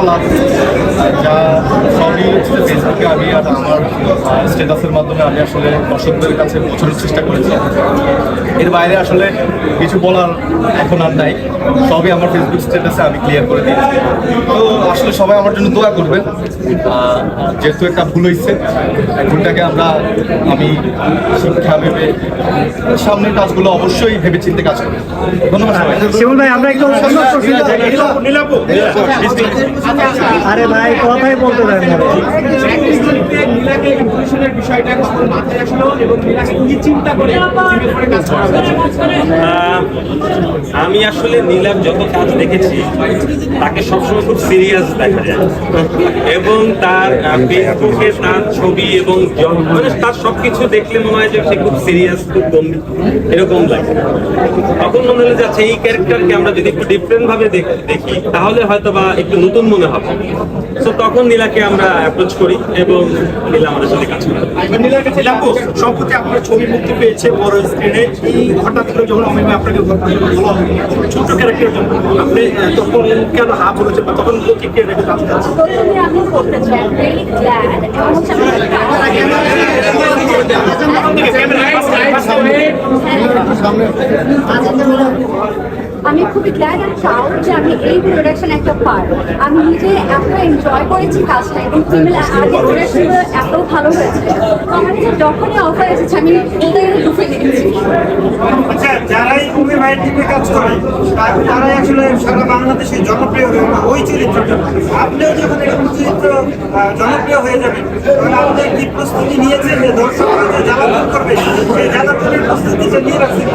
বলার, যা সবই হচ্ছে ফেসবুকে আমি আর আমার স্ট্যাটাসের মাধ্যমে আমি আসলে দর্শকদের কাছে পৌঁছানোর চেষ্টা করেছি। এর বাইরে আসলে কিছু বলার এখন আর নাই, সবই আমার ফেসবুক স্ট্যাটাসে আমি ক্লিয়ার করে দিয়েছি। তো আসলে সবাই আমার জন্য দোয়া করবেন, যেহেতু একটা ভুল হয়েছে, ভুলটাকে আমি শিক্ষা ভেবে সামনের কাজগুলো অবশ্যই ভেবে চিন্তে কাজ করব। ধন্যবাদ সবাই। শিমুল ভাই, আমরা একটু আরে ভাই কথাই বলতে দেন না। আমি আসলে নীলার যত কাজ দেখেছি তাকে সবসময় খুব সিরিয়াস দেখা যায়, এবং তার ফেসবুকে তার ছবি এবং মানে তার সবকিছু দেখলে মনে হয় যে সে খুব সিরিয়াস, খুব গম্ভীর এরকম লাগে। তখন মনে হলো যে আচ্ছা, এই ক্যারেক্টারকে আমরা যদি একটু ডিফারেন্ট ভাবে দেখি তাহলে হয়তো বা একটু নতুন মনে হবে। তো তখন নীলাকে আমরা অ্যাপ্রোচ করি এবং নীলা আমাদের সাথে কাজ করে। সম্প্রতি আপনার ছবি মুক্তি পেয়েছে বড় স্ক্রিনে, এই হঠাৎ করে যখন আমি আপনাকে ছোট ক্যারেক্টারের জন্য আপনি তখন কেন হা বলেছেন বা তখন প্রতিক্রিয়া রেখে জানতে চাচ্ছি? আমি বলতে চাই ভেরি গ্ল্যাড আমি খুবই গ্ল্যাড অ্যান্ড প্রাউড যে আমি এই প্রোডাকশন একটা পার্ট। আমি নিজে এত এনজয় করেছি কাজটা, এবং ফিমেল আগে প্রোডাকশনগুলো এত ভালো হয়েছে। তো আমার কাছে যখনই অফার এসেছে আমি ঢুকে গেছি। আচ্ছা, যারাই কুমি ভাইয়ের টিমে কাজ করে তারাই আসলে সারা বাংলাদেশে জনপ্রিয় হয়ে ওই চরিত্রটা। আপনিও যখন এরকম চরিত্র জনপ্রিয় হয়ে যাবেন, তখন আপনি কি প্রস্তুতি নিয়েছেন যে দর্শকরা যে জ্বালাতন করবে সেই জ্বালাতনের প্রস্তুতিটা নিয়ে রাখছেন?